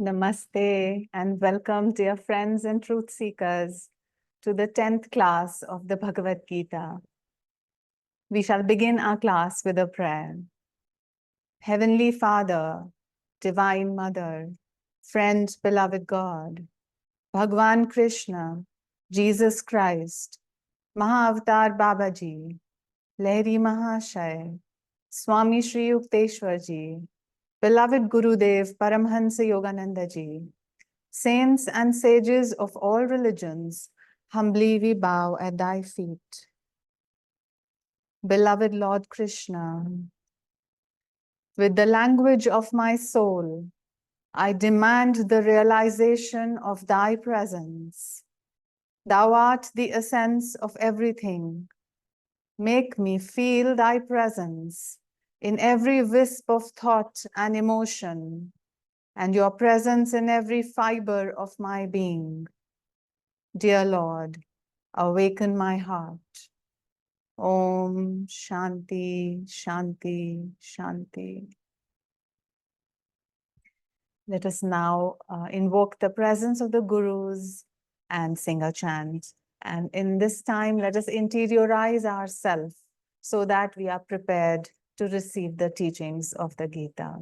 Namaste and welcome, dear friends and truth seekers, to the 10th class of the Bhagavad Gita. We shall begin our class with a prayer. Heavenly Father, Divine Mother, Friend, Beloved God, Bhagwan Krishna, Jesus Christ, Mahavatar Babaji, Lahiri Mahashay, Swami Shri Yukteswar Ji, Beloved Gurudev Paramhansa Yogananda Ji, Saints and sages of all religions, humbly we bow at thy feet. Beloved Lord Krishna, with the language of my soul, I demand the realization of thy presence. Thou art the essence of everything. Make me feel thy presence in every wisp of thought and emotion, and your presence in every fiber of my being. Dear Lord, awaken my heart. Om Shanti, Shanti, Shanti. Let us now invoke the presence of the Gurus and sing a chant. And in this time, let us interiorize ourselves so that we are prepared to receive the teachings of the Gita.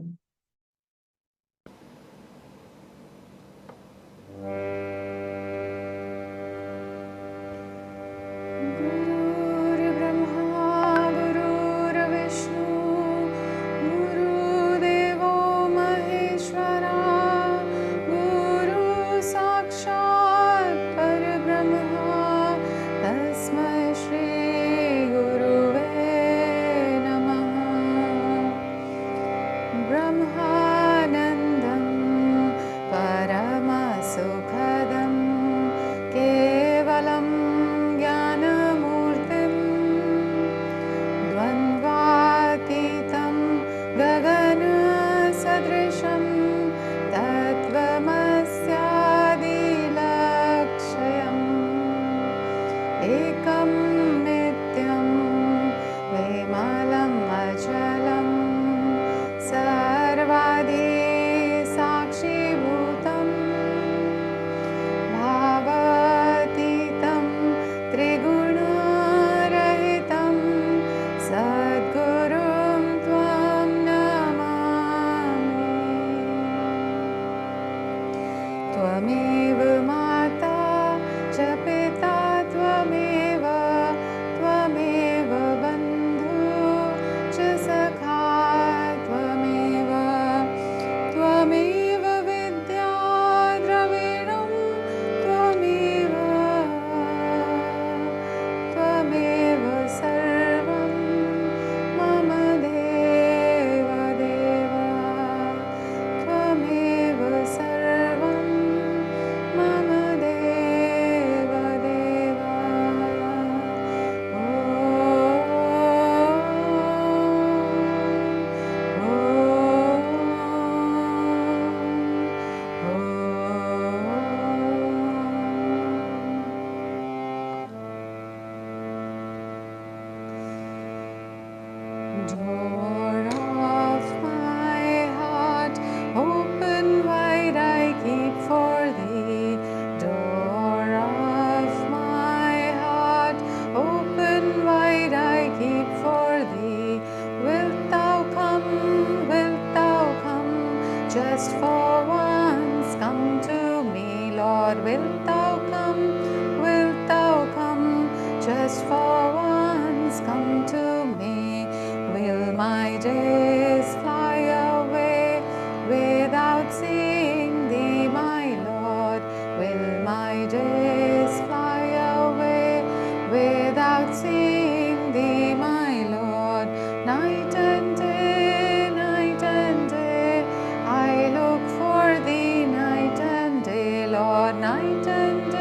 Night and day,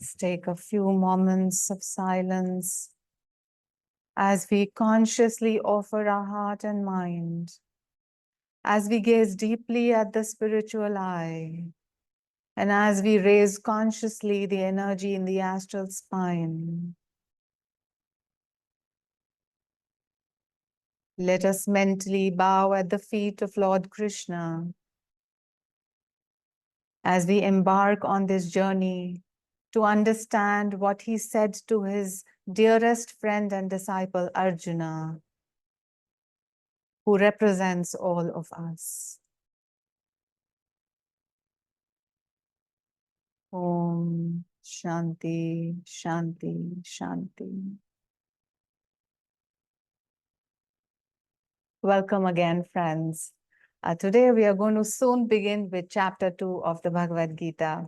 Let's take a few moments of silence as we consciously offer our heart and mind, as we gaze deeply at the spiritual eye, and as we raise consciously the energy in the astral spine. Let us mentally bow at the feet of Lord Krishna as we embark on this journey to understand what he said to his dearest friend and disciple Arjuna, who represents all of us. Om Shanti, Shanti, Shanti. Welcome again, friends. Today we are going to soon begin with chapter 2 of the Bhagavad Gita.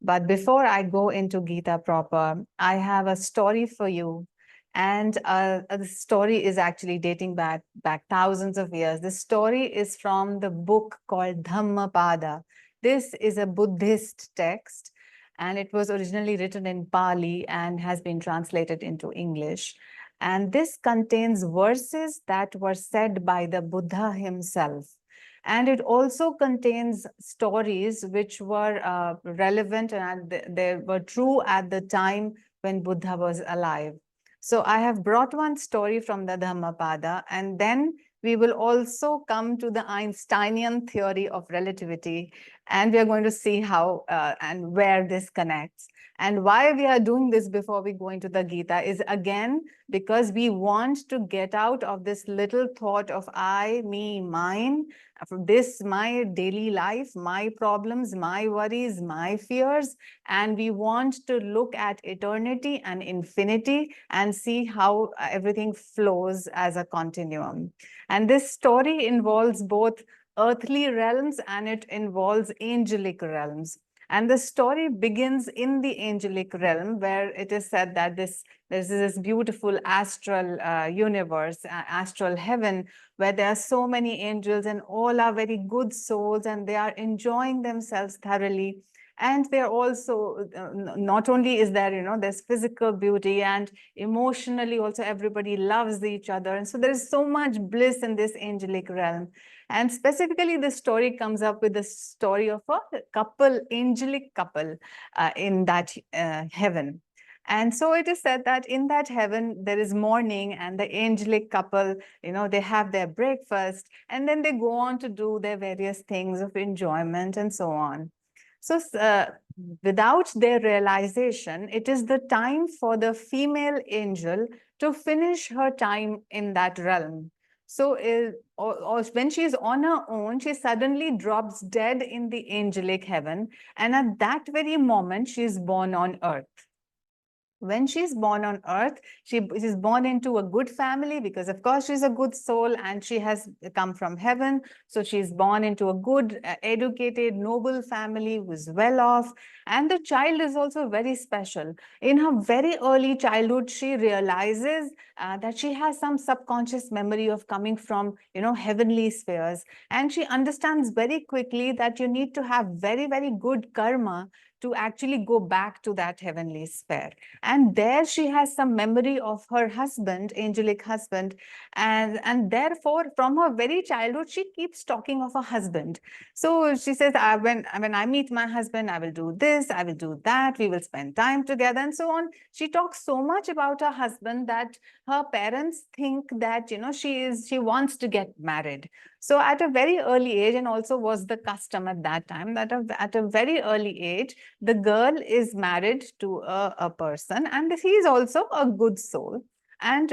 But before I go into Gita proper, I have a story for you. And the story is actually dating back thousands of years. The story is from the book called Dhammapada. This is a Buddhist text, and it was originally written in Pali and has been translated into English. And this contains verses that were said by the Buddha himself. And it also contains stories which were relevant and they were true at the time when Buddha was alive. So I have brought one story from the Dhammapada, and then we will also come to the Einsteinian theory of relativity, and we are going to see how and where this connects. And why we are doing this before we go into the Gita is, again, because we want to get out of this little thought of I, me, mine, this my daily life, my problems, my worries, my fears, and we want to look at eternity and infinity and see how everything flows as a continuum. And this story involves both earthly realms and it involves angelic realms. And the story begins in the angelic realm, where it is said that there's this beautiful astral universe, astral heaven, where there are so many angels and all are very good souls and they are enjoying themselves thoroughly. And they're also, not only is there, there's physical beauty, and emotionally also everybody loves each other. And so there's so much bliss in this angelic realm. And specifically, the story comes up with the story of a couple, angelic couple in that heaven. And so it is said that in that heaven, there is morning, and the angelic couple, they have their breakfast, and then they go on to do their various things of enjoyment and so on. So without their realization, it is the time for the female angel to finish her time in that realm. So or when she is on her own, she suddenly drops dead in the angelic heaven. And at that very moment, she is born on earth. When she's born on earth, she is born into a good family because, of course, she's a good soul and she has come from heaven. So she's born into a good, educated, noble family who is well off. And the child is also very special. In her very early childhood, she realizes that she has some subconscious memory of coming from, heavenly spheres. And she understands very quickly that you need to have very, very good karma to actually go back to that heavenly sphere. And there she has some memory of her husband, angelic husband. And therefore, from her very childhood, she keeps talking of her husband. So she says, when I meet my husband, I will do this, I will do that, we will spend time together, and so on. She talks so much about her husband that her parents think that, she wants to get married. So at a very early age, and also was the custom at that time, that at a very early age, the girl is married to a person, and he is also a good soul. And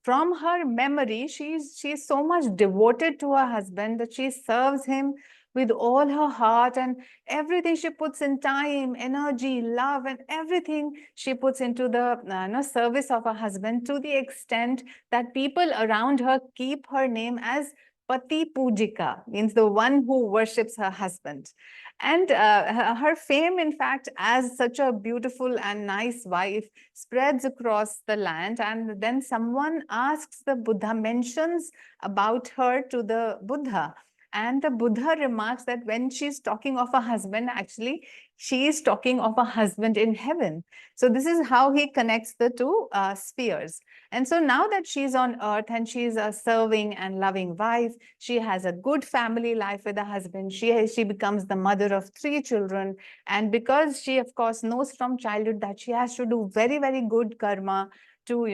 from her memory, she's so much devoted to her husband that she serves him with all her heart, and everything she puts in time, energy, love, and everything she puts into the service of her husband, to the extent that people around her keep her name as Pati Pujika, means the one who worships her husband. And her fame, in fact, as such a beautiful and nice wife, spreads across the land. And then someone asks the Buddha, mentions about her to the Buddha. And the Buddha remarks that when she's talking of her husband, actually, she is talking of a husband in heaven. So this is how he connects the two spheres. And so now that she's on earth and she's a serving and loving wife, she has a good family life with a husband. She becomes the mother of 3 children. And because she, of course, knows from childhood that she has to do very, very good karma to,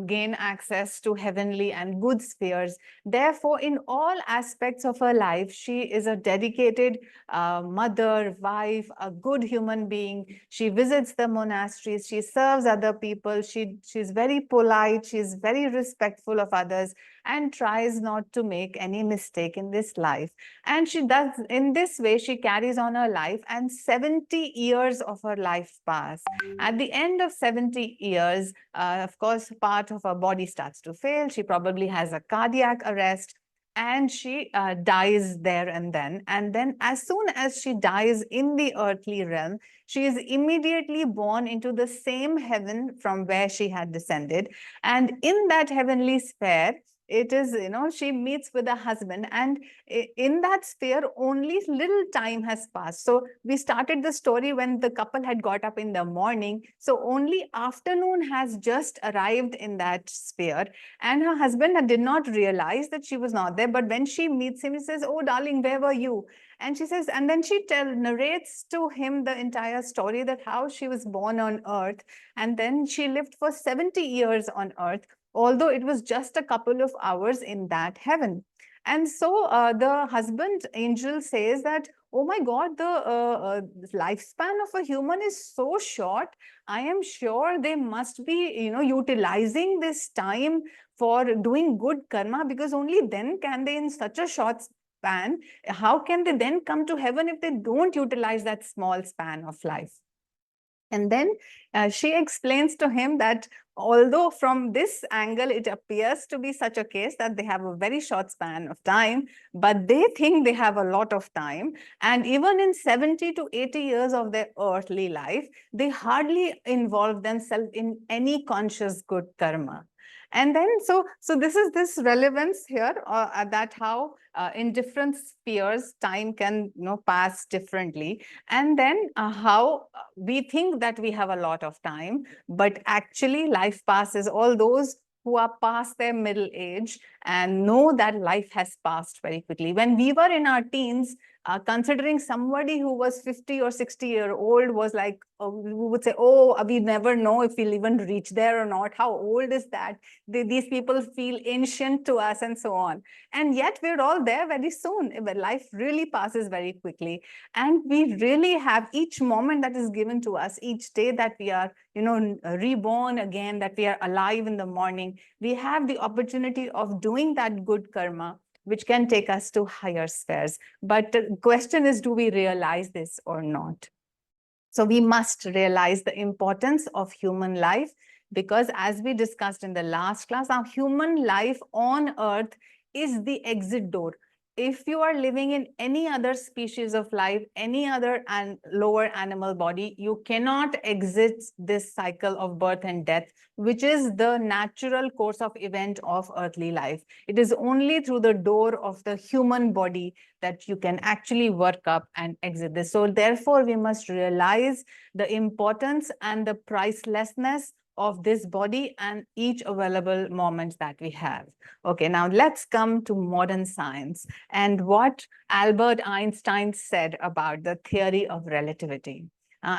gain access to heavenly and good spheres. Therefore, in all aspects of her life, she is a dedicated mother, wife, a good human being. She visits the monasteries, she serves other people, she's very polite, she's very respectful of others, and tries not to make any mistake in this life. And she does, in this way, she carries on her life, and 70 years of her life pass. At the end of 70 years, of course, part of her body starts to fail. She probably has a cardiac arrest, and she dies there and then. And then as soon as she dies in the earthly realm, she is immediately born into the same heaven from where she had descended. And in that heavenly sphere, it is, she meets with a husband, and in that sphere, only little time has passed. So we started the story when the couple had got up in the morning. So only afternoon has just arrived in that sphere. And her husband did not realize that she was not there. But when she meets him, he says, "Oh, darling, where were you?" And she says, and then she narrates to him the entire story, that how she was born on earth. And then she lived for 70 years on earth, although it was just a couple of hours in that heaven. And so the husband angel says that, "Oh my God, the lifespan of a human is so short. I am sure they must be, utilizing this time for doing good karma, because only then can they, in such a short span, how can they then come to heaven if they don't utilize that small span of life?" And then she explains to him that although from this angle it appears to be such a case that they have a very short span of time, but they think they have a lot of time. And even in 70 to 80 years of their earthly life, they hardly involve themselves in any conscious good karma. And then, so this is this relevance here, that how in different spheres time can, pass differently. And then how we think that we have a lot of time, but actually life passes. All those who are past their middle age and know that life has passed very quickly. When we were in our teens, considering somebody who was 50 or 60-year-old was like, we would say, "Oh, we never know if we'll even reach there or not. How old is that? These people feel ancient to us," and so on. And yet we're all there very soon. Life really passes very quickly. And we really have each moment that is given to us, each day that we are, reborn again, that we are alive in the morning, we have the opportunity of doing that good karma, which can take us to higher spheres. But the question is, do we realize this or not? So we must realize the importance of human life, because as we discussed in the last class, our human life on earth is the exit door. If you are living in any other species of life, any other and lower animal body, you cannot exit this cycle of birth and death, which is the natural course of event of earthly life. It is only through the door of the human body that you can actually work up and exit this. So therefore, we must realize the importance and the pricelessness of this body and each available moment that we have. Okay, now let's come to modern science and what Albert Einstein said about the theory of relativity.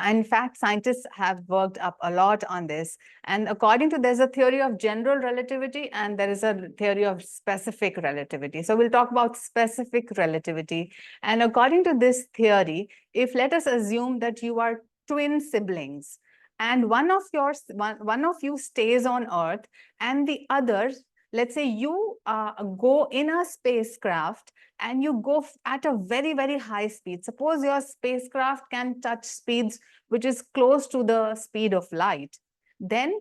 In fact, scientists have worked up a lot on this. And according to, there's a theory of general relativity and there is a theory of specific relativity. So we'll talk about specific relativity. And according to this theory, if let us assume that you are twin siblings, and one of you stays on Earth, and the other, let's say you go in a spacecraft and you go at a very, very high speed. Suppose your spacecraft can touch speeds which is close to the speed of light. Then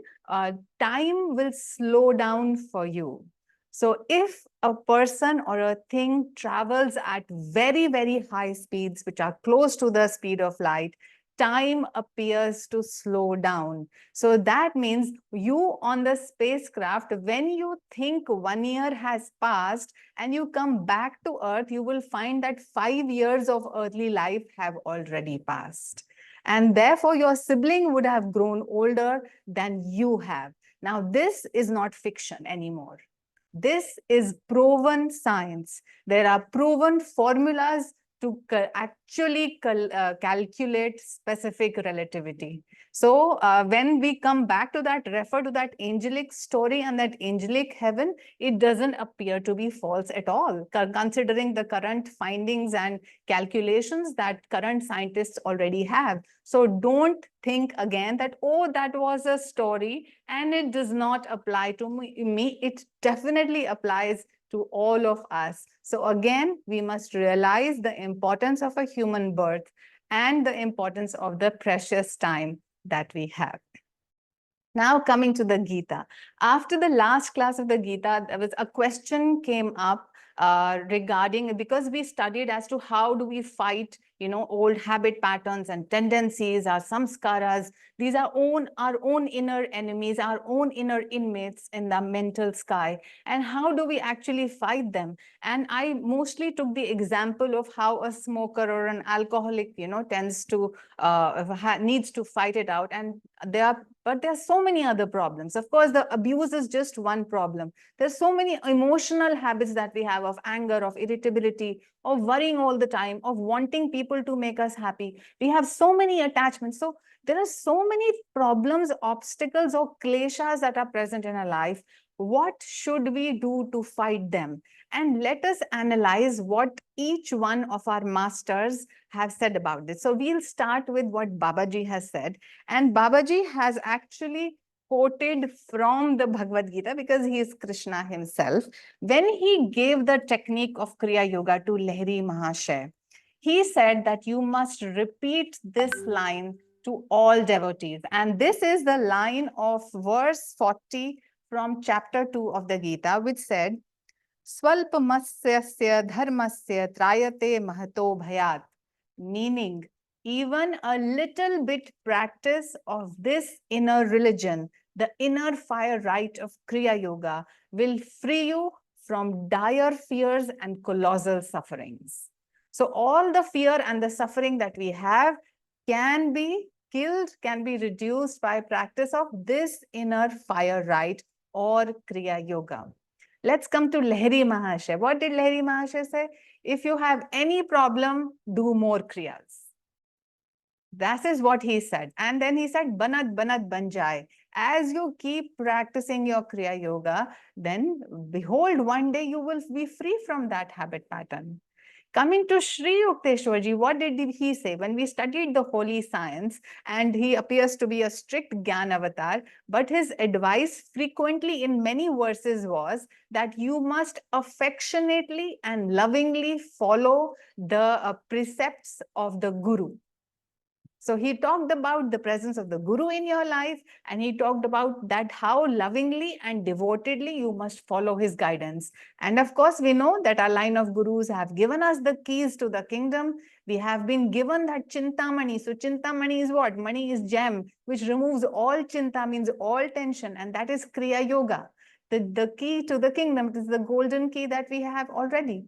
time will slow down for you. So if a person or a thing travels at very, very high speeds, which are close to the speed of light, time appears to slow down. So that means you on the spacecraft, when you think 1 year has passed and you come back to Earth, you will find that 5 years of earthly life have already passed. and therefore your sibling would have grown older than you have. Now, this is not fiction anymore. This is proven science. There are proven formulas to actually calculate specific relativity. So when we come back to that, refer to that angelic story and that angelic heaven, it doesn't appear to be false at all, considering the current findings and calculations that current scientists already have. So don't think again that, oh, that was a story and it does not apply to me. It definitely applies to all of us. So again, we must realize the importance of a human birth and the importance of the precious time that we have. Now coming to the Gita. After the last class of the Gita, there was a question came up regarding, because we studied as to how do we fight, old habit patterns and tendencies, our samskaras. These are our own inner enemies, our own inner inmates in the mental sky. And how do we actually fight them? And I mostly took the example of how a smoker or an alcoholic, tends to, needs to fight it out. And but there are so many other problems. Of course, the abuse is just one problem. There's so many emotional habits that we have of anger, of irritability, of worrying all the time, of wanting people to make us happy. We have so many attachments. So there are so many problems, obstacles, or kleshas that are present in our life. What should we do to fight them? And let us analyze what each one of our masters have said about this. So we'll start with what Babaji has said. And Babaji has actually quoted from the Bhagavad Gita because he is Krishna himself. When he gave the technique of Kriya Yoga to Lahiri Mahasaya, he said that you must repeat this line to all devotees. And this is the line of verse 40 from chapter 2 of the Gita, which said, Swalpamasya dharmasya trayate mahato bhayat, meaning even a little bit practice of this inner religion, the inner fire rite of Kriya Yoga, will free you from dire fears and colossal sufferings. So all the fear and the suffering that we have can be killed, can be reduced by practice of this inner fire rite or Kriya Yoga. Let's come to Lahiri Mahasaya. What did Lahiri Mahasaya say? If you have any problem, do more kriyas. That is what he said. And then he said, Banat Banat Banjai. As you keep practicing your Kriya Yoga, then behold, one day you will be free from that habit pattern. Coming to Sri Yukteswarji, what did he say? When we studied the holy science, and he appears to be a strict Gyan avatar, but his advice frequently in many verses was that you must affectionately and lovingly follow the precepts of the Guru. So he talked about the presence of the Guru in your life, and he talked about that how lovingly and devotedly you must follow his guidance. And of course, we know that our line of Gurus have given us the keys to the kingdom. We have been given that Chintamani. So Chintamani is what? Money is gem, which removes all chinta, means all tension, and that is Kriya Yoga. The key to the kingdom is the golden key that we have already.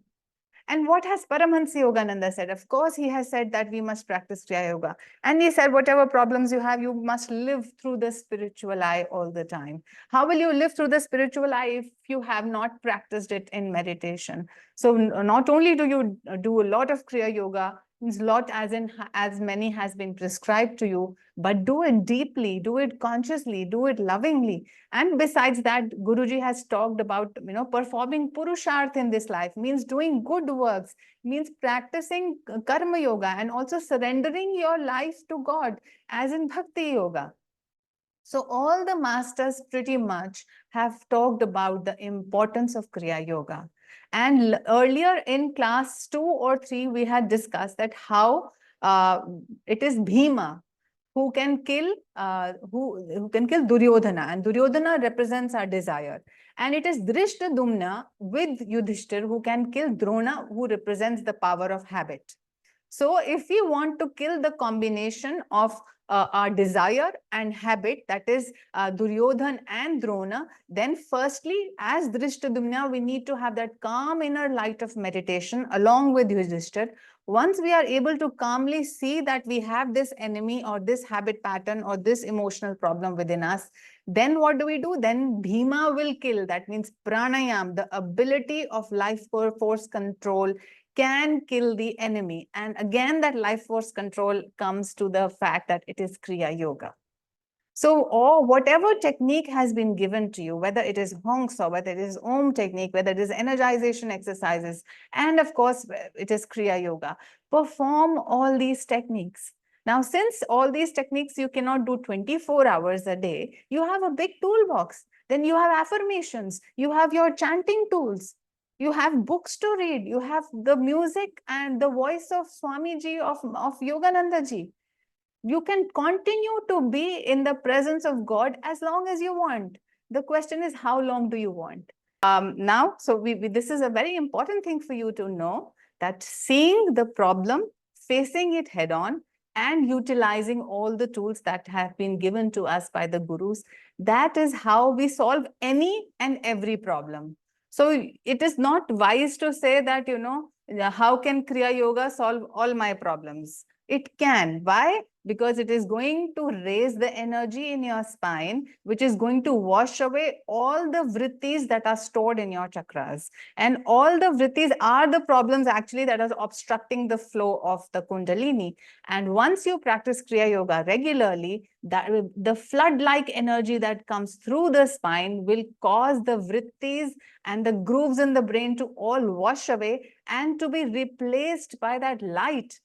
And what has Paramahansa Yogananda said? Of course, he has said that we must practice Kriya Yoga. And he said, whatever problems you have, you must live through the spiritual eye all the time. How will you live through the spiritual eye if you have not practiced it in meditation? So not only do you do a lot of Kriya Yoga, means lot as in as many has been prescribed to you, but do it deeply, do it consciously, do it lovingly. And besides that, Guruji has talked about, performing Purusharth in this life, means doing good works, means practicing Karma Yoga, and also surrendering your life to God, as in Bhakti Yoga. So all the masters pretty much have talked about the importance of Kriya Yoga. And earlier in class 2 or 3, we had discussed that how it is Bhima who can kill Duryodhana, and Duryodhana represents our desire. And it is Drishtadumna with Yudhishthir who can kill Drona, who represents the power of habit. So if we want to kill the combination of our desire and habit, that is Duryodhan and Drona, then firstly, as Drishtadumna, we need to have that calm inner light of meditation along with Yudhishthir. Once we are able to calmly see that we have this enemy or this habit pattern or this emotional problem within us, then what do? Then Bhima will kill. That means pranayam, the ability of life force control, can kill the enemy. And again, that life force control comes to the fact that it is Kriya Yoga. So, or whatever technique has been given to you, whether it is Honks or whether it is Om technique, whether it is energization exercises, and of course, it is Kriya Yoga, perform all these techniques. Now, since all these techniques you cannot do 24 hours a day, you have a big toolbox. Then you have affirmations, you have your chanting tools, you have books to read, you have the music and the voice of Swamiji, of Yogananda ji. You can continue to be in the presence of God as long as you want. The question is, how long do you want? Now, so this is a very important thing for you to know, that seeing the problem, facing it head on, and utilizing all the tools that have been given to us by the gurus, that is how we solve any and every problem. So it is not wise to say that, how can Kriya Yoga solve all my problems? It can. Why? Because it is going to raise the energy in your spine, which is going to wash away all the vrittis that are stored in your chakras. And all the vrittis are the problems actually that are obstructing the flow of the Kundalini. And once you practice Kriya Yoga regularly, that the flood-like energy that comes through the spine will cause the vrittis and the grooves in the brain to all wash away and to be replaced by that light,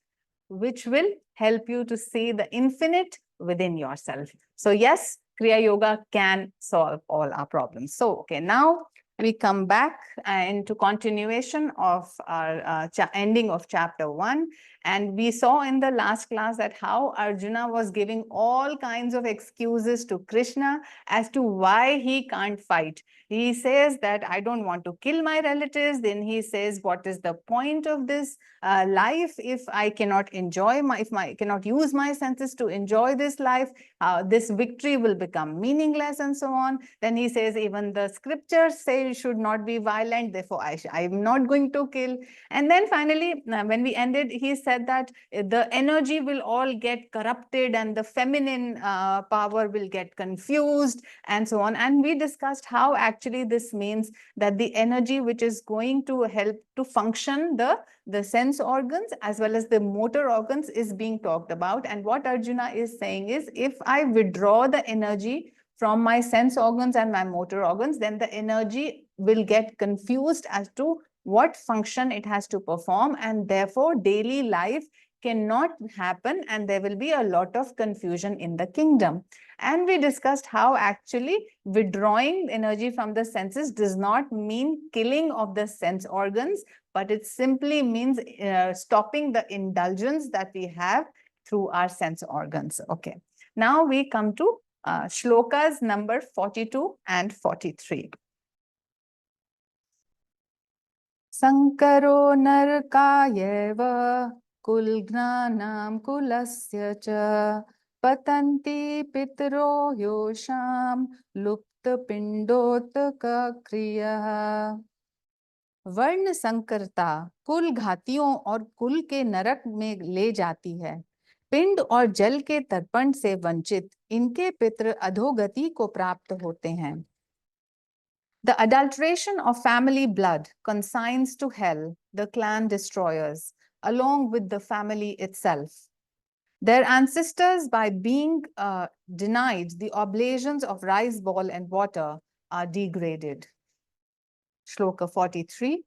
which will help you to see the infinite within yourself. So yes, Kriya Yoga can solve all our problems. So, okay, now we come back into continuation of our ending of chapter 1. And we saw in the last class that how Arjuna was giving all kinds of excuses to Krishna as to why he can't fight. He says that I don't want to kill my relatives. Then he says, what is the point of this life if I cannot enjoy cannot use my senses to enjoy this life? This victory will become meaningless and so on. Then he says, even the scriptures say you should not be violent, therefore I'm not going to kill. And then finally, when we ended, he said that the energy will all get corrupted and the feminine power will get confused and so on. And we discussed how actually this means that the energy which is going to help to function the sense organs as well as the motor organs is being talked about. And what Arjuna is saying is, if I withdraw the energy from my sense organs and my motor organs, then the energy will get confused as to what function it has to perform, and therefore daily life cannot happen and there will be a lot of confusion in the kingdom. And we discussed how actually withdrawing energy from the senses does not mean killing of the sense organs, but it simply means stopping the indulgence that we have through our sense organs. Okay. Now we come to shlokas number 42 and 43. Sankaro narkayeva kulgnanam kulasya cha patanti pitro yosham lupta pindotaka kriya. वर्ण संकरता कुल घातियों और कुल के नरक में ले जाती है। पिंड और जल के तर्पण से वंचित इनके पितृ अधोगति को प्राप्त होते हैं। The adulteration of family blood consigns to hell the clan destroyers, along with the family itself. Their ancestors, by being denied the oblations of rice ball and water, are degraded. Shloka 43.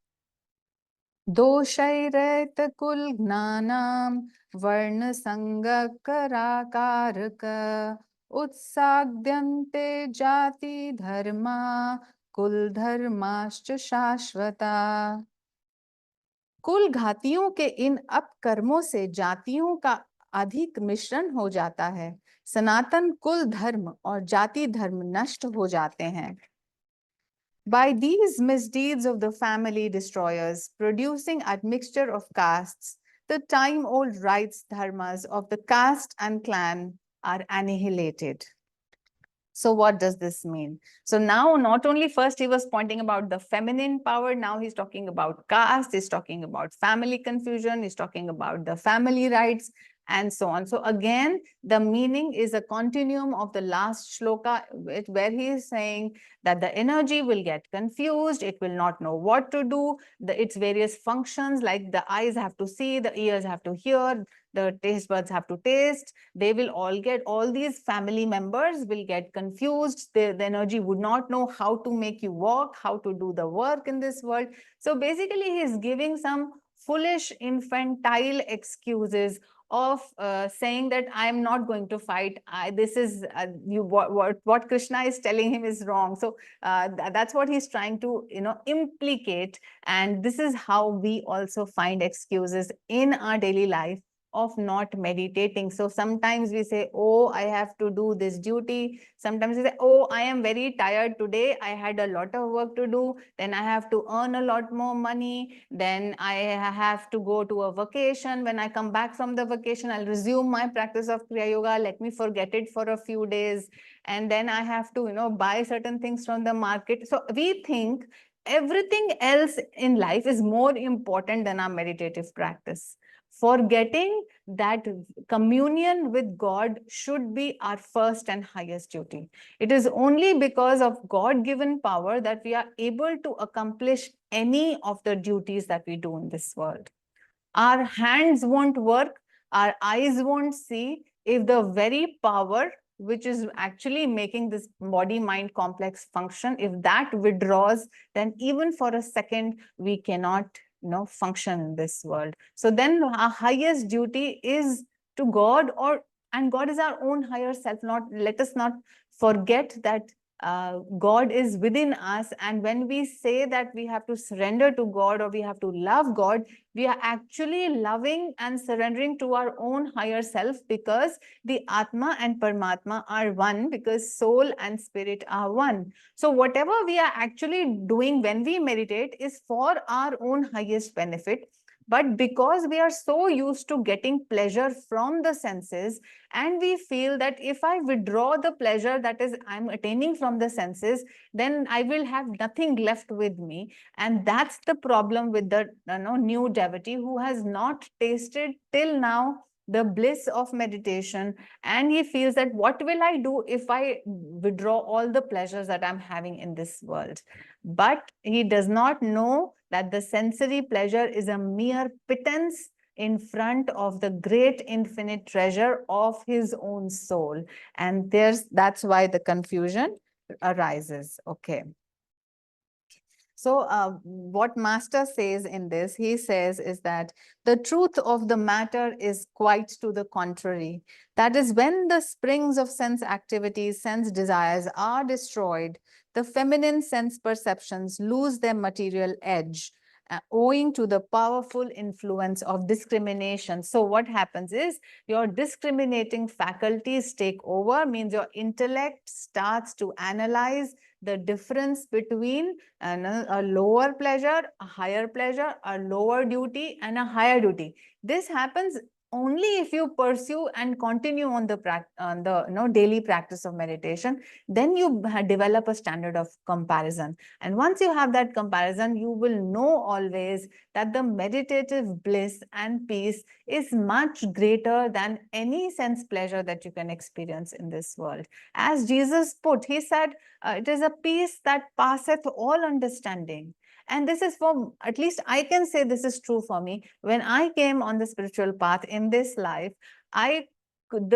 Doshairet kul gnanam varna sanga karakaraka utsagdyante jati dharma कुल धर्माश्च शाश्वता। कुल घातियों के इन अपकर्मों से जातियों का अधिक मिश्रण हो जाता है। सनातन कुल धर्म और जाति धर्म नष्ट हो जाते हैं। By these misdeeds of the family destroyers, producing admixture of castes, the time-old rights dharmas of the caste and clan are annihilated. So what does this mean? So now not only first he was pointing about the feminine power, now he's talking about caste, he's talking about family confusion, he's talking about the family rights, and so on. So again, the meaning is a continuum of the last shloka, where he is saying that the energy will get confused, it will not know what to do, its various functions, like the eyes have to see, the ears have to hear, the taste buds have to taste, they will all these family members will get confused. The energy would not know how to make you walk, how to do the work in this world. So basically, he's giving some foolish, infantile excuses of saying that I am not going to fight. This is what Krishna is telling him is wrong. So that's what he's trying to implicate. And this is how we also find excuses in our daily life of not meditating. So sometimes we say, oh, I have to do this duty. Sometimes we say, oh, I am very tired today, I had a lot of work to do, then I have to earn a lot more money, then I have to go to a vacation. When I come back from the vacation, I'll resume my practice of Kriya Yoga, let me forget it for a few days, and then I have to buy certain things from the market. So we think everything else in life is more important than our meditative practice, forgetting that communion with God should be our first and highest duty. It is only because of God-given power that we are able to accomplish any of the duties that we do in this world. Our hands won't work, our eyes won't see, if the very power which is actually making this body-mind complex function, if that withdraws, then even for a second, we cannot function in this world. So then our highest duty is to God, and God is our own higher self. Let us not forget that God is within us, and when we say that we have to surrender to God or we have to love God, we are actually loving and surrendering to our own higher self, because the Atma and Paramatma are one, because soul and spirit are one. So whatever we are actually doing when we meditate is for our own highest benefit. But because we are so used to getting pleasure from the senses, and we feel that if I withdraw the pleasure that is I'm attaining from the senses, then I will have nothing left with me. And that's the problem with the new devotee who has not tasted till now the bliss of meditation, and he feels that what will I do if I withdraw all the pleasures that I'm having in this world. But he does not know that the sensory pleasure is a mere pittance in front of the great infinite treasure of his own soul. And that's why the confusion arises. Okay. So what Master says in this, he says is that the truth of the matter is quite to the contrary. That is, when the springs of sense activities, sense desires are destroyed, the feminine sense perceptions lose their material edge, owing to the powerful influence of discrimination. So what happens is your discriminating faculties take over, means your intellect starts to analyze the difference between a lower pleasure, a higher pleasure, a lower duty, and a higher duty. This happens only if you pursue and continue on the daily practice of meditation. Then you develop a standard of comparison, and once you have that comparison, you will know always that the meditative bliss and peace is much greater than any sense pleasure that you can experience in this world. As Jesus put, he said, it is a peace that passeth all understanding. And this is for, at least I can say this is true for me. When I came on the spiritual path in this life, I could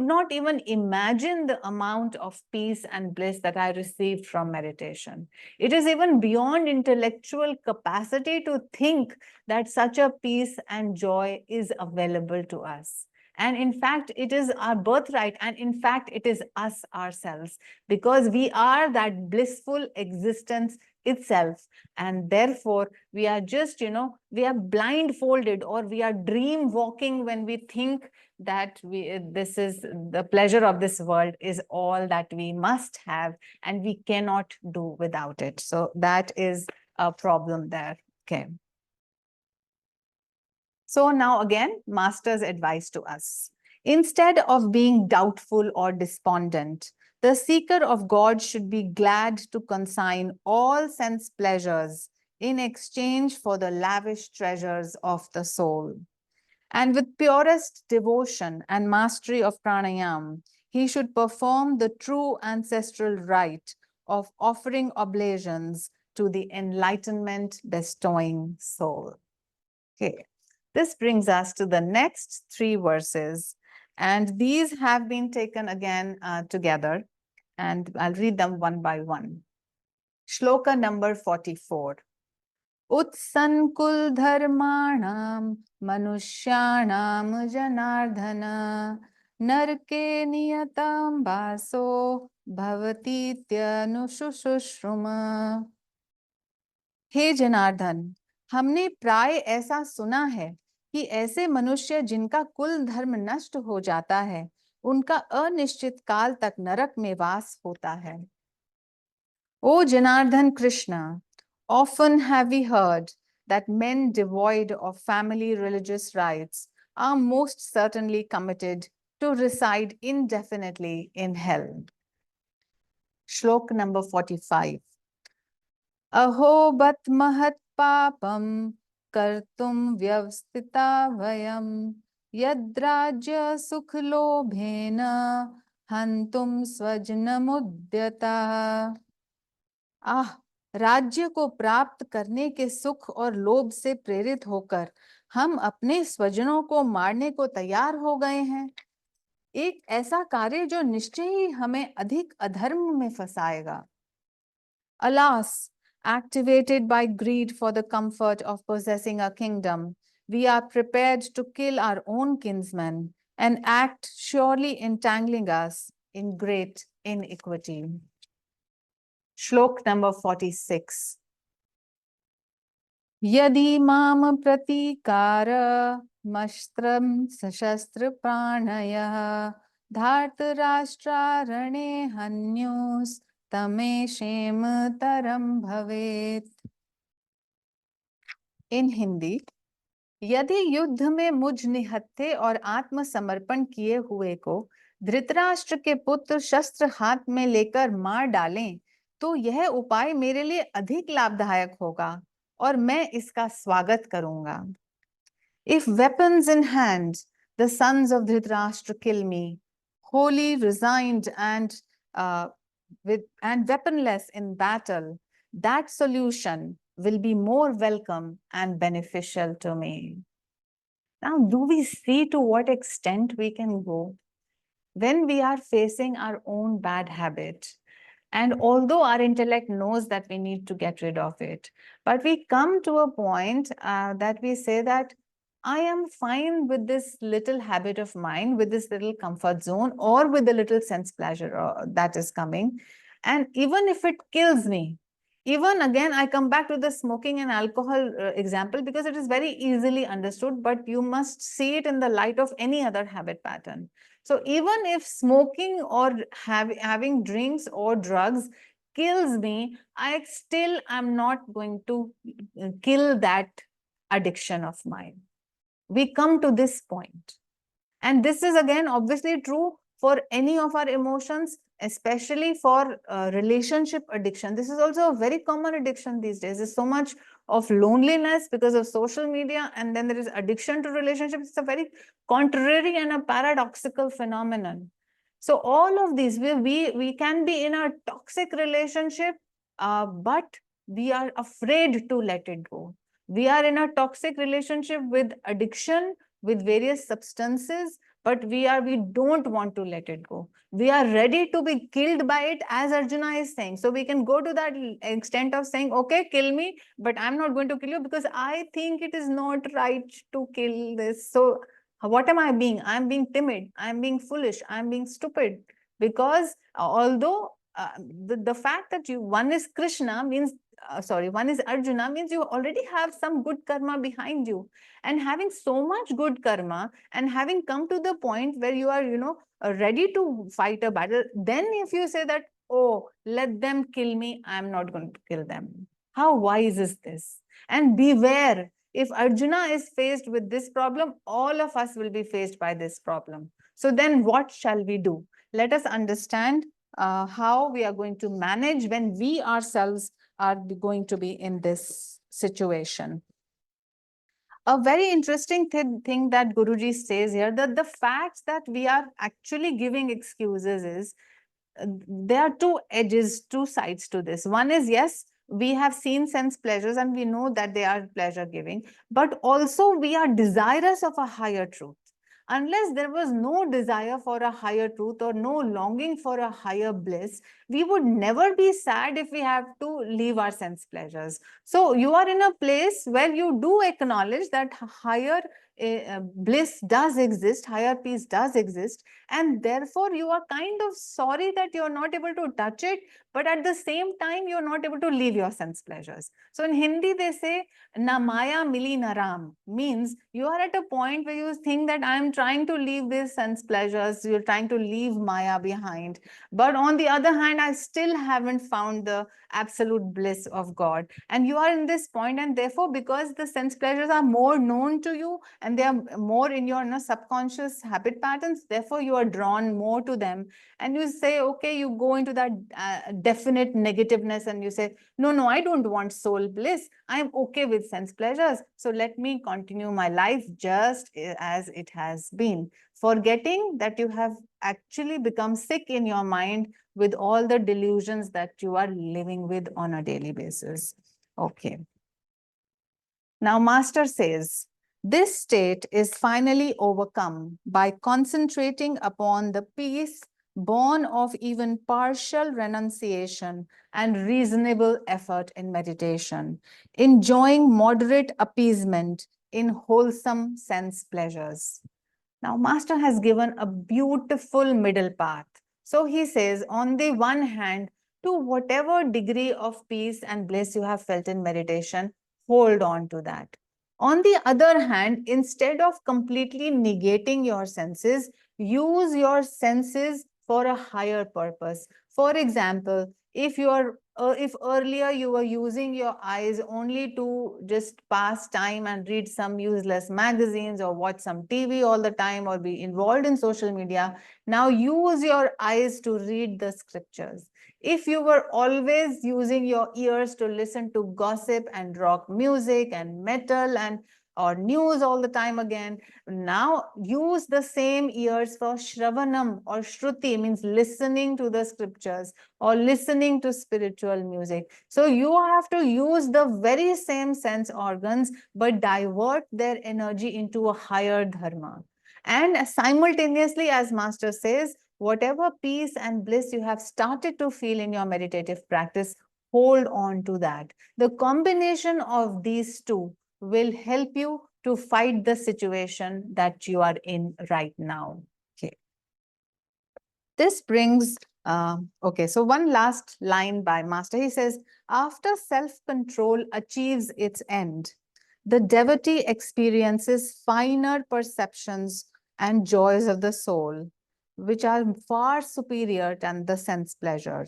not even imagine the amount of peace and bliss that I received from meditation. It is even beyond intellectual capacity to think that such a peace and joy is available to us. And in fact, it is our birthright. And in fact, it is us ourselves, because we are that blissful existence itself. And therefore, we are just, we are blindfolded, or we are dream walking when we think that this is the pleasure of this world is all that we must have, and we cannot do without it. So that is a problem there. Okay. So now again, Master's advice to us. Instead of being doubtful or despondent, the seeker of God should be glad to consign all sense pleasures in exchange for the lavish treasures of the soul. And with purest devotion and mastery of pranayam, he should perform the true ancestral rite of offering oblations to the enlightenment bestowing soul. Okay, this brings us to the next 3 verses, and these have been taken again together, and I'll read them one by one. Shloka number 44. Utsankul dharmanam manushyanam janardhana narke niyatam baso bhavatitya nushushushruma. हे जनार्दन, हमने प्राय ऐसा सुना है कि ऐसे मनुष्य जिनका कुल धर्म नष्ट हो जाता है, उनका अनिश्चित काल तक नरक में वास होता है. O Janardhan Krishna, often have we heard that men devoid of family religious rites are most certainly committed to reside indefinitely in hell. Shlok number 45. Aho bat mahat papam kartum vyavstita vayam yadrajya sukhlobhena hantum swajnamudyata. राज्य को प्राप्त करने के सुख और लोभ से प्रेरित होकर हम अपने स्वजनों को मारने को तैयार हो गए हैं. एक ऐसा कार्य जो निश्चय ही हमें अधिक अधर्म में फंसाएगा. Alas, activated by greed for the comfort of possessing a kingdom, we are prepared to kill our own kinsmen, an act surely entangling us in great iniquity. Shlok number 46. Yadi mam pratikara mashtram sashastra pranaya dharta rashtra rane hanyos tame shem taram bhavet. In Hindi, यदि युद्ध में मुझ निहत्थे और आत्मसमर्पण किए हुए को धृतराष्ट्र के पुत्र शस्त्र हाथ में लेकर मार डालें, तो यह उपाय मेरे लिए अधिक लाभदायक होगा और मैं इसका स्वागत करूंगा. If weapons in hand, the sons of Dhritarashtra kill me, wholly resigned and weaponless in battle, that solution will be more welcome and beneficial to me. Now, do we see to what extent we can go when we are facing our own bad habit? And although our intellect knows that we need to get rid of it, but we come to a point that we say that I am fine with this little habit of mine, with this little comfort zone, or with the little sense pleasure that is coming. And even if it kills me, even again, I come back to the smoking and alcohol example because it is very easily understood, but you must see it in the light of any other habit pattern. So even if smoking or having drinks or drugs kills me, I still am not going to kill that addiction of mine. We come to this point. And this is again obviously true for any of our emotions, especially for relationship addiction. This is also a very common addiction these days. There's so much of loneliness because of social media, and then there is addiction to relationships. It's a very contrary and a paradoxical phenomenon. So all of these, we can be in a toxic relationship, but we are afraid to let it go. We are in a toxic relationship with addiction, with various substances, but we don't want to let it go. We are ready to be killed by it, as Arjuna is saying. So we can go to that extent of saying, okay, kill me, but I'm not going to kill you because I think it is not right to kill this. So what am I being? I'm being timid. I'm being foolish. I'm being stupid. Because although the fact that one is Krishna means, one is Arjuna means you already have some good karma behind you. And having so much good karma and having come to the point where you are, ready to fight a battle, then if you say that, oh, let them kill me, I'm not going to kill them. How wise is this? And beware, if Arjuna is faced with this problem, all of us will be faced by this problem. So then what shall we do? Let us understand how we are going to manage when we ourselves are going to be in this situation. A very interesting thing that Guruji says here, that the fact that we are actually giving excuses is, there are two edges, two sides to this. One is, yes, we have seen sense pleasures and we know that they are pleasure giving, but also we are desirous of a higher truth. Unless there was no desire for a higher truth or no longing for a higher bliss, we would never be sad if we have to leave our sense pleasures. So you are in a place where you do acknowledge that higher bliss does exist, higher peace does exist, and therefore you are kind of sorry that you're not able to touch it, but at the same time you're not able to leave your sense pleasures. So in Hindi they say na maya mili na ram, means you are at a point where you think that I am trying to leave these sense pleasures, you're trying to leave maya behind, but on the other hand I still haven't found the absolute bliss of God. And you are in this point, and therefore because the sense pleasures are more known to you and they are more in your subconscious habit patterns, therefore you are drawn more to them, and you say, okay, you go into that definite negativeness and you say, no, I don't want soul bliss, I'm okay with sense pleasures, so let me continue my life just as it has been, forgetting that you have actually become sick in your mind with all the delusions that you are living with on a daily basis. Okay. Now, Master says, this state is finally overcome by concentrating upon the peace born of even partial renunciation and reasonable effort in meditation, enjoying moderate appeasement in wholesome sense pleasures. Now, Master has given a beautiful middle path. So he says, on the one hand, to whatever degree of peace and bliss you have felt in meditation, hold on to that. On the other hand, instead of completely negating your senses, use your senses for a higher purpose. For example, if earlier you were using your eyes only to just pass time and read some useless magazines or watch some TV all the time or be involved in social media, now use your eyes to read the scriptures. If you were always using your ears to listen to gossip and rock music and metal and or news all the time again, now use the same ears for Shravanam or Shruti, means listening to the scriptures or listening to spiritual music. So you have to use the very same sense organs, but divert their energy into a higher dharma. And simultaneously, as Master says, whatever peace and bliss you have started to feel in your meditative practice, hold on to that. The combination of these two will help you to fight the situation that you are in right now. Okay. This brings, okay, so one last line by Master. He says, after self-control achieves its end, the devotee experiences finer perceptions and joys of the soul, which are far superior than the sense pleasure.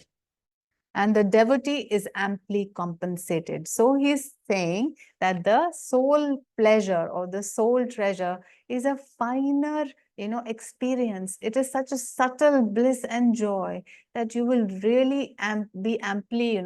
And the devotee is amply compensated. So he's saying that the soul pleasure or the soul treasure is a finer, experience. It is such a subtle bliss and joy that you will really be amply,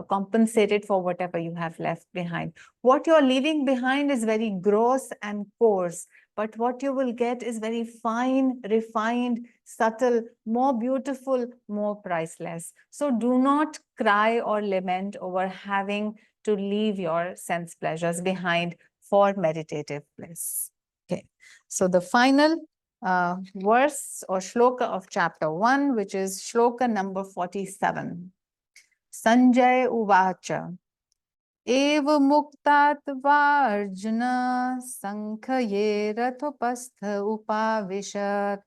compensated for whatever you have left behind. What you're leaving behind is very gross and coarse, but what you will get is very fine, refined, subtle, more beautiful, more priceless. So do not cry or lament over having to leave your sense pleasures behind for meditative bliss. Okay, so the final verse or shloka of chapter 1, which is shloka number 47. Sanjay Uvacha. एव मुक्तात्वा अर्जुन संखये रथोपस्थ उपाविशत्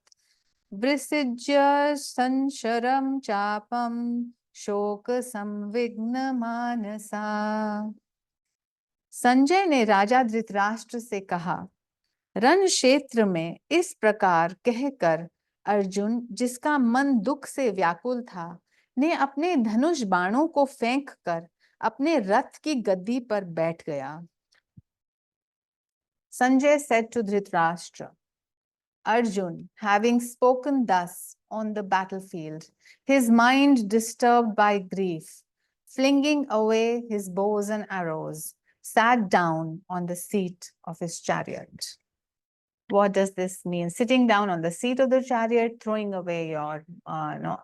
वृषिज्य संशरं चापं शोक संविघ्न मानसा। संजय ने राजा धृतराष्ट्र से कहा, रण क्षेत्र में इस प्रकार कहकर अर्जुन, जिसका मन दुख से व्याकुल था, ने अपने धनुष बाणों को फेंक कर अपने रथ की गद्दी पर बैठ गया। Sanjay said to Dhritarashtra, Arjun, having spoken thus on the battlefield, his mind disturbed by grief, flinging away his bows and arrows, sat down on the seat of his chariot. What does this mean? Sitting down on the seat of the chariot, throwing away your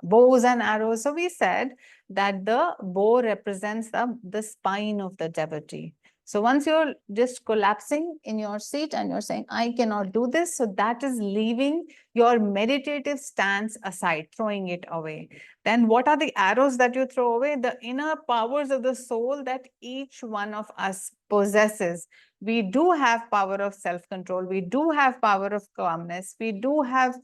bows and arrows. So we said that the bow represents the spine of the devotee. So once you're just collapsing in your seat and you're saying, I cannot do this, so that is leaving your meditative stance aside, throwing it away. Then what are the arrows that you throw away? The inner powers of the soul that each one of us possesses. We do have power of self-control. We do have power of calmness. We do have,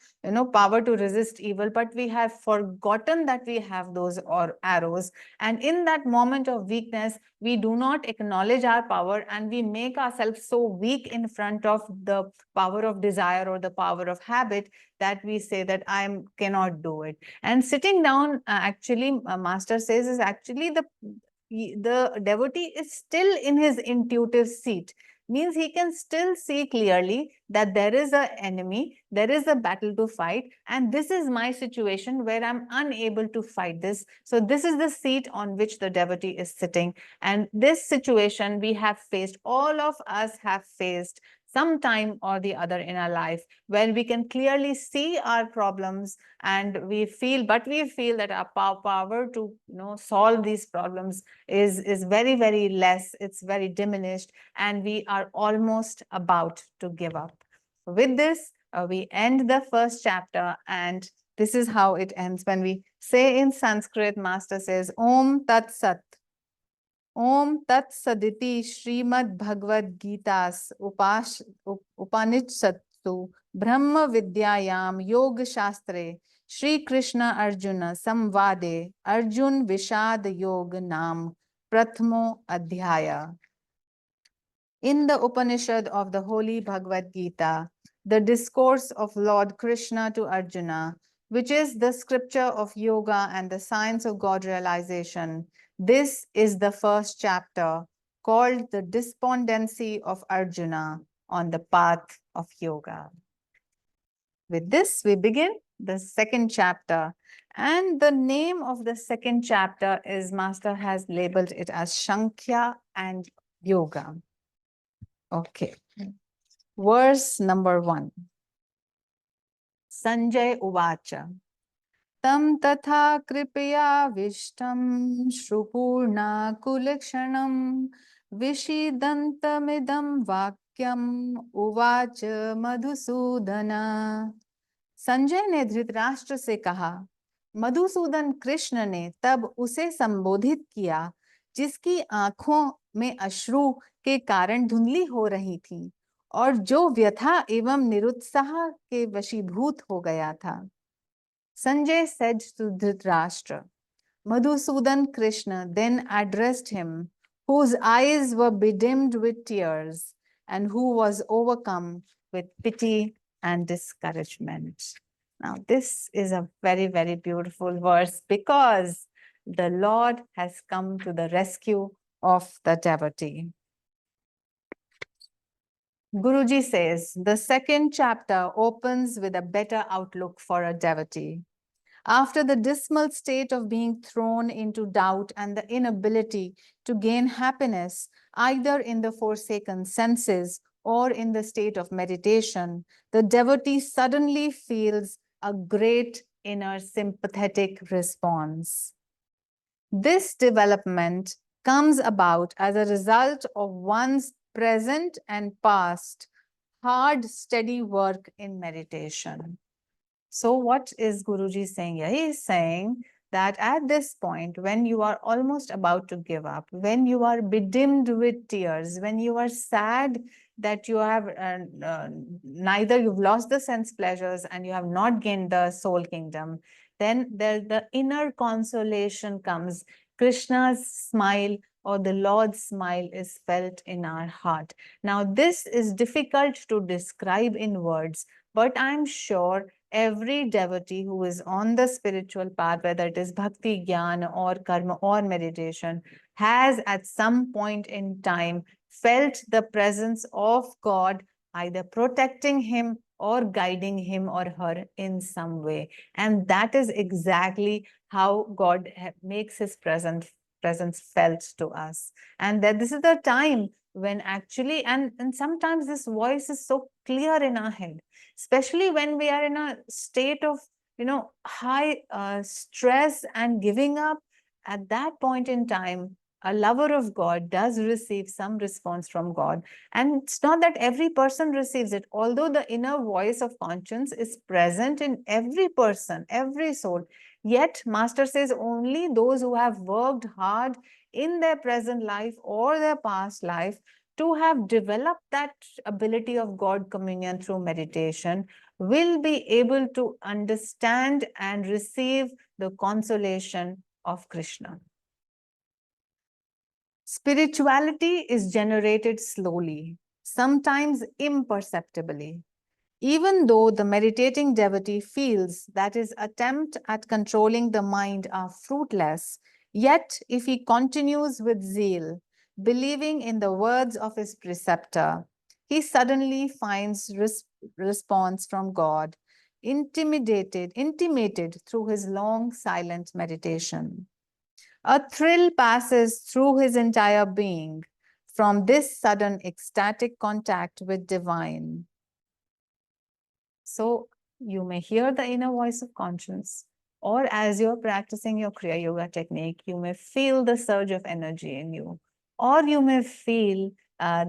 power to resist evil, but we have forgotten that we have those arrows. And in that moment of weakness, we do not acknowledge our power and we make ourselves so weak in front of the power of desire or the power of habit that we say that I cannot do it. And sitting down, actually, Master says, is actually the devotee is still in his intuitive seat. Means he can still see clearly that there is an enemy, there is a battle to fight, and this is my situation where I'm unable to fight this. So this is the seat on which the devotee is sitting. And this situation we have faced, all of us have faced some time or the other in our life, where we can clearly see our problems and we feel that our power to solve these problems is very, very less. It's very diminished, and we are almost about to give up. With this, we end the first chapter, and this is how it ends. When we say in Sanskrit, Master says, Om Tat Sat. Om Tat Saditi Srimad Bhagavad Gita's Upanishadsu Brahma Vidyayam Yoga Shastre Shri Krishna Arjuna Samvade Arjun Vishad Yoga Nam Prathmo Adhyaya. In the Upanishad of the Holy Bhagavad Gita, the discourse of Lord Krishna to Arjuna, which is the scripture of yoga and the science of God realization, this is the first chapter called the despondency of Arjuna on the path of yoga. With this, we begin the second chapter. And the name of the second chapter is, Master has labeled it as Sankhya and Yoga. Okay. Verse number 1. Sanjay Uvacha. Tam tatha kripaya vishtam shrupurna kulikshanam vishidantamidam vakyam uvacha madhusudana. Sanjay ने धृतराष्ट्र से कहा, मधुसूदन कृष्ण ने तब उसे संबोधित किया जिसकी आंखों में अश्रु के कारण धुंधली हो रही थी और जो व्यथा एवं निरुत्साह के वशीभूत हो गया था. Sanjay said to Dhritarashtra, Madhusudan Krishna then addressed him, whose eyes were bedimmed with tears and who was overcome with pity and discouragement. Now, this is a very, very beautiful verse because the Lord has come to the rescue of the devotee. Guruji says, the second chapter opens with a better outlook for a devotee. After the dismal state of being thrown into doubt and the inability to gain happiness, either in the forsaken senses or in the state of meditation, the devotee suddenly feels a great inner sympathetic response. This development comes about as a result of one's present and past hard, steady work in meditation. So what is Guruji saying here? He is saying that at this point, when you are almost about to give up, when you are bedimmed with tears, when you are sad that you have neither you've lost the sense pleasures and you have not gained the soul kingdom, then the inner consolation comes. Krishna's smile or the Lord's smile is felt in our heart. Now, this is difficult to describe in words, but I'm sure every devotee who is on the spiritual path, whether it is bhakti, jnana, or karma, or meditation, has at some point in time felt the presence of God either protecting him or guiding him or her in some way. And that is exactly how God makes his presence felt to us. And that this is the time when actually, and sometimes this voice is so clear in our head, especially when we are in a state of, high stress and giving up. At that point in time, a lover of God does receive some response from God. And it's not that every person receives it, although the inner voice of conscience is present in every person, every soul. Yet, Master says only those who have worked hard in their present life or their past life to have developed that ability of God communion through meditation will be able to understand and receive the consolation of Krishna. Spirituality is generated slowly, sometimes imperceptibly. Even though the meditating devotee feels that his attempt at controlling the mind are fruitless, yet if he continues with zeal, believing in the words of his preceptor, he suddenly finds response from God, intimated through his long silent meditation. A thrill passes through his entire being from this sudden ecstatic contact with divine. So you may hear the inner voice of conscience, or as you're practicing your Kriya Yoga technique, you may feel the surge of energy in you, or you may feel a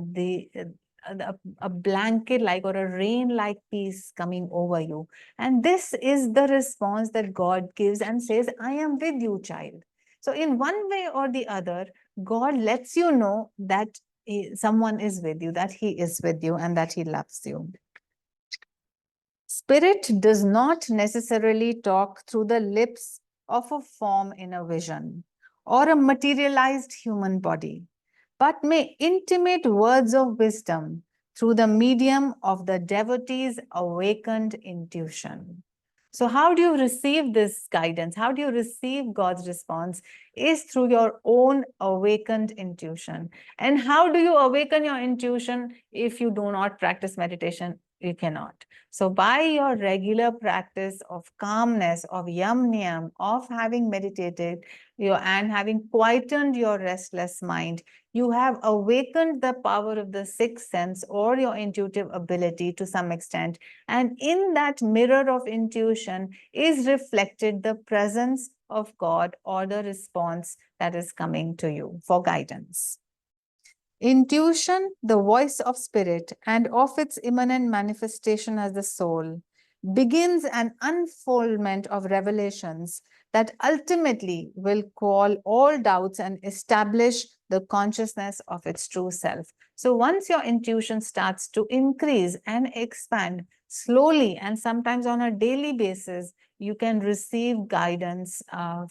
blanket like or a rain like peace coming over you. And this is the response that God gives and says, I am with you, child. So in one way or the other, God lets you know that someone is with you, that he is with you, and that he loves you. Spirit does not necessarily talk through the lips of a form in a vision or a materialized human body, but may intimate words of wisdom through the medium of the devotee's awakened intuition. So how do you receive this guidance? How do you receive God's response? Is through your own awakened intuition. And how do you awaken your intuition if you do not practice meditation? You cannot. So by your regular practice of calmness, of yam niyam, of having meditated and having quietened your restless mind, you have awakened the power of the sixth sense or your intuitive ability to some extent. And in that mirror of intuition is reflected the presence of God or the response that is coming to you for guidance. Intuition, the voice of spirit, and of its immanent manifestation as the soul, begins an unfoldment of revelations that ultimately will quell all doubts and establish the consciousness of its true self. So once your intuition starts to increase and expand slowly and sometimes on a daily basis, you can receive guidance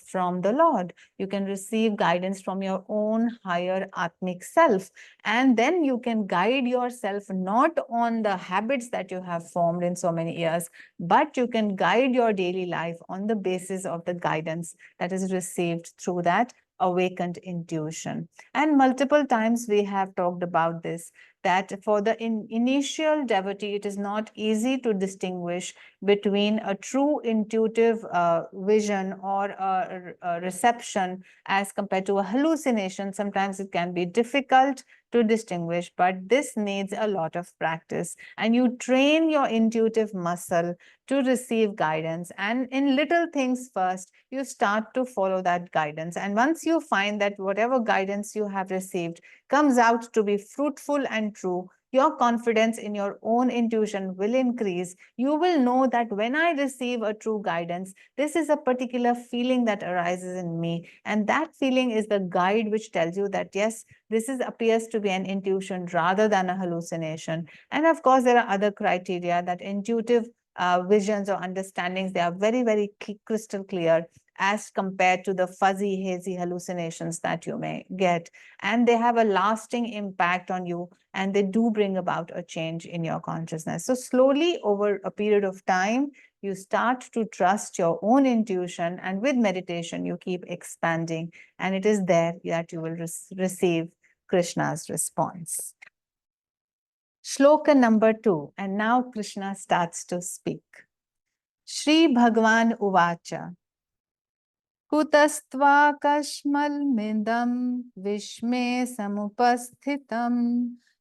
from the Lord. You can receive guidance from your own higher atmic self. And then you can guide yourself not on the habits that you have formed in so many years, but you can guide your daily life on the basis of the guidance that is received through that awakened intuition. And multiple times we have talked about this, that for the initial devotee, it is not easy to distinguish between a true intuitive vision or a reception as compared to a hallucination. Sometimes it can be difficult to distinguish, but this needs a lot of practice. And you train your intuitive muscle to receive guidance. And in little things first, you start to follow that guidance. And once you find that whatever guidance you have received comes out to be fruitful and true, your confidence in your own intuition will increase. You will know that when I receive a true guidance, this is a particular feeling that arises in me. And that feeling is the guide which tells you that, yes, this appears to be an intuition rather than a hallucination. And of course, there are other criteria that intuitive visions or understandings, they are very, very crystal clear as compared to the fuzzy, hazy hallucinations that you may get. And they have a lasting impact on you, and they do bring about a change in your consciousness. So slowly over a period of time, you start to trust your own intuition, and with meditation, you keep expanding, and it is there that you will receive Krishna's response. Shloka number 2. And now Krishna starts to speak. Shri Bhagavan Uvacha. Kutastva vishme samupasthitam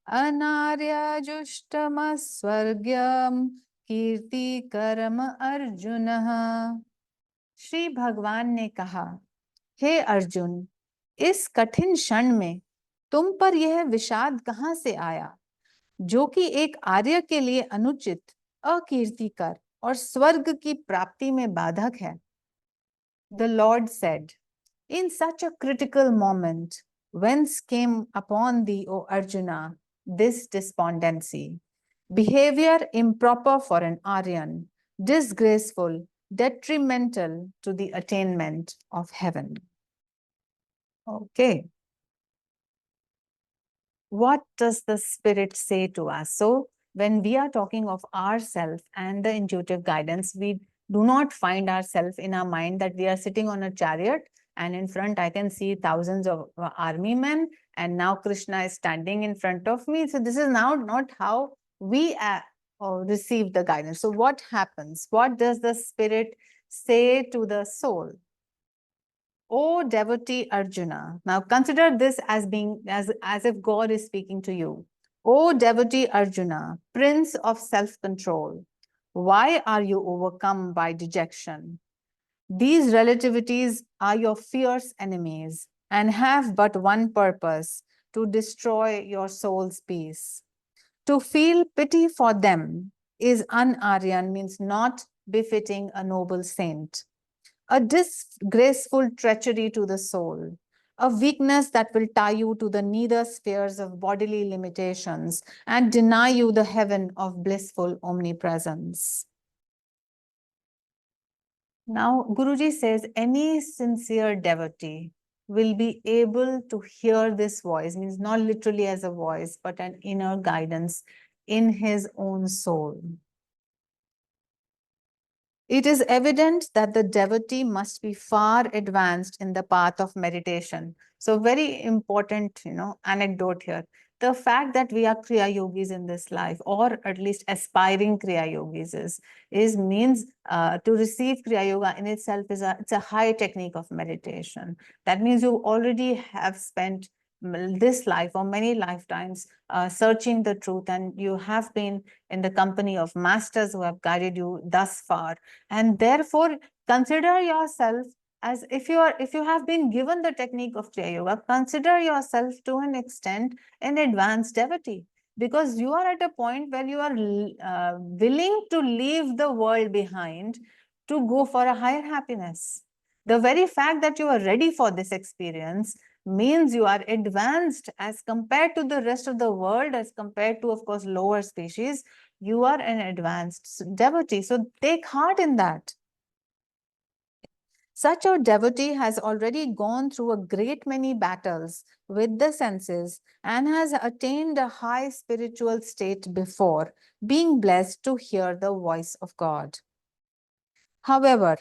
anarya jushtamasvargyam kirti karma arjuna. Shri भगवान ने कहा, हे अर्जुन, इस कठिन क्षण में तुम पर यह विषाद कहां से आया, जो कि एक आर्य के लिए अनुचित, अकीर्तिकर और स्वर्ग की प्राप्ति में बाधक है. The Lord said, in such a critical moment, whence came upon thee, O Arjuna, this despondency, behavior improper for an Aryan, disgraceful, detrimental to the attainment of heaven. Okay. What does the Spirit say to us? So, when we are talking of ourself and the intuitive guidance, we do not find ourselves in our mind that we are sitting on a chariot and in front I can see thousands of army men, and now Krishna is standing in front of me. So, this is now not how we receive the guidance. So, what happens? What does the Spirit say to the soul? O devotee Arjuna. Now consider this as being as if God is speaking to you. O devotee Arjuna, prince of self-control, why are you overcome by dejection? These relativities are your fierce enemies and have but one purpose, to destroy your soul's peace. To feel pity for them is un-Aryan, means not befitting a noble saint. A disgraceful treachery to the soul, a weakness that will tie you to the nether spheres of bodily limitations and deny you the heaven of blissful omnipresence. Now, Guruji says any sincere devotee will be able to hear this voice, means not literally as a voice, but an inner guidance in his own soul. It is evident that the devotee must be far advanced in the path of meditation. So very important, anecdote here. The fact that we are Kriya Yogis in this life, or at least aspiring Kriya Yogis, means to receive Kriya Yoga in itself it's a high technique of meditation. That means you already have spent this life or many lifetimes searching the truth, and you have been in the company of masters who have guided you thus far, and therefore consider yourself as if you have been given the technique of Kriya Yoga, consider yourself to an extent an advanced devotee, because you are at a point where you are willing to leave the world behind to go for a higher happiness. The very fact that you are ready for this experience means you are advanced as compared to the rest of the world, as compared to, of course, lower species. You are an advanced devotee. So take heart in that. Such a devotee has already gone through a great many battles with the senses and has attained a high spiritual state before being blessed to hear the voice of God. However,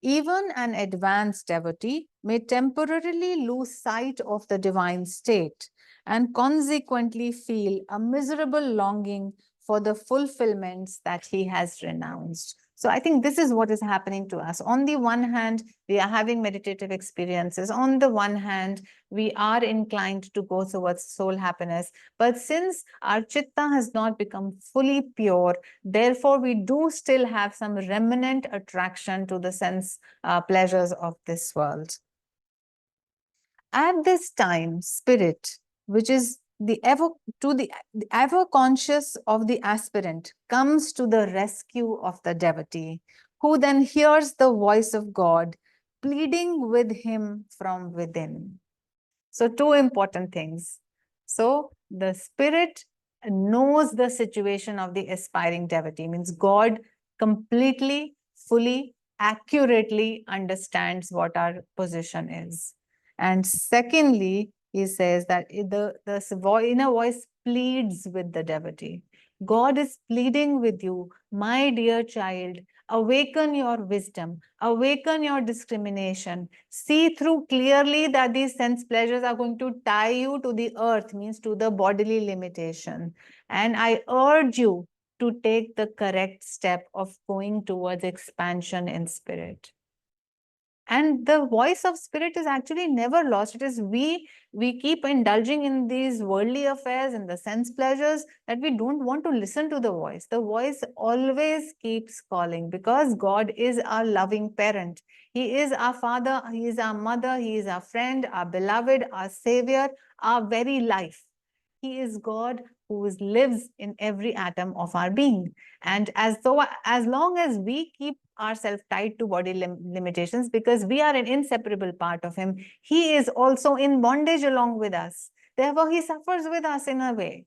even an advanced devotee may temporarily lose sight of the divine state and consequently feel a miserable longing for the fulfillments that he has renounced. So I think this is what is happening to us. On the one hand, we are having meditative experiences. On the one hand, we are inclined to go towards soul happiness. But since our chitta has not become fully pure, therefore we do still have some remnant attraction to the sense pleasures of this world. At this time, spirit, which is the ever conscious of the aspirant, comes to the rescue of the devotee, who then hears the voice of God pleading with him from within. So two important things. So the spirit knows the situation of the aspiring devotee, means God completely, fully, accurately understands what our position is. And secondly, he says that the inner voice pleads with the devotee. God is pleading with you, my dear child, Awaken your wisdom, awaken your discrimination. See through clearly that these sense pleasures are going to tie you to the earth, means to the bodily limitation. And I urge you to take the correct step of going towards expansion in spirit. And the voice of spirit is actually never lost. It is we keep indulging in these worldly affairs and the sense pleasures that we don't want to listen to the voice. The voice always keeps calling, because God is our loving parent. He is our father, he is our mother, he is our friend, our beloved, our savior, our very life. He is God who lives in every atom of our being. And as long as we keep ourselves tied to body limitations, because we are an inseparable part of him, he is also in bondage along with us. Therefore, he suffers with us in a way.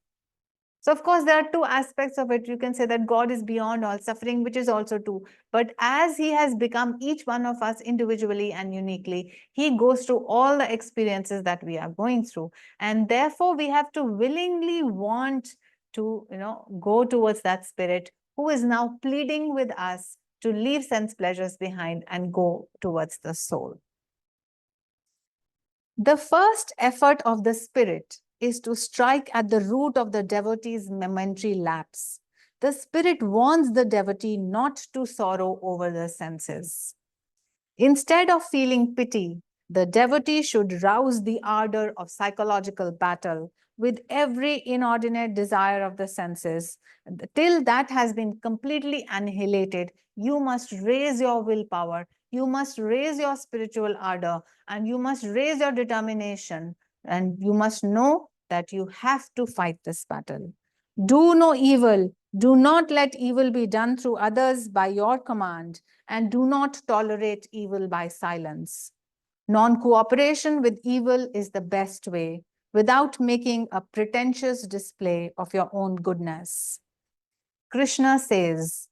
So, of course, there are two aspects of it. You can say that God is beyond all suffering, which is also true. But as he has become each one of us individually and uniquely, he goes through all the experiences that we are going through. And therefore, we have to willingly want to, go towards that spirit who is now pleading with us to leave sense pleasures behind and go towards the soul. The first effort of the spirit is to strike at the root of the devotee's momentary lapse. The spirit warns the devotee not to sorrow over the senses. Instead of feeling pity, the devotee should rouse the ardor of psychological battle with every inordinate desire of the senses. Till that has been completely annihilated, you must raise your willpower, you must raise your spiritual ardor, and you must raise your determination, and you must know that you have to fight this battle. Do no evil. Do not let evil be done through others by your command, and do not tolerate evil by silence. Non-cooperation with evil is the best way, without making a pretentious display of your own goodness. Krishna says,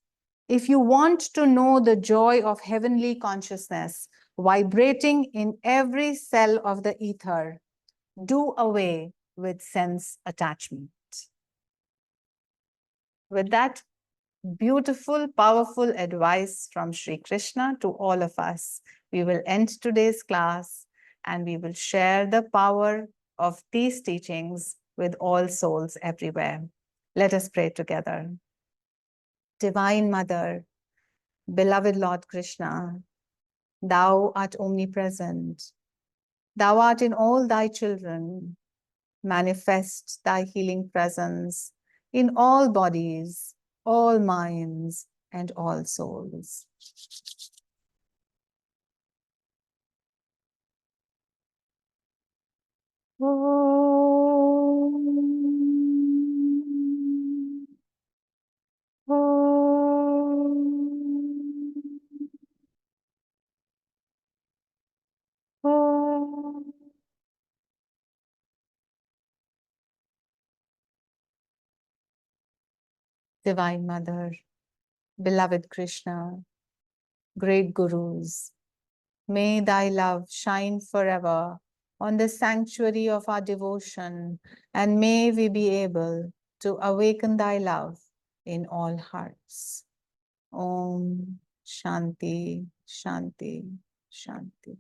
if you want to know the joy of heavenly consciousness vibrating in every cell of the ether, do away with sense attachment. With that beautiful, powerful advice from Sri Krishna to all of us, we will end today's class and we will share the power of these teachings with all souls everywhere. Let us pray together. Divine Mother, beloved Lord Krishna, thou art omnipresent. Thou art in all thy children. Manifest thy healing presence in all bodies, all minds, and all souls. Om. Om. Om. Divine Mother, beloved Krishna, great Gurus, may thy love shine forever on the sanctuary of our devotion, and may we be able to awaken thy love in all hearts. Om Shanti, Shanti, Shanti.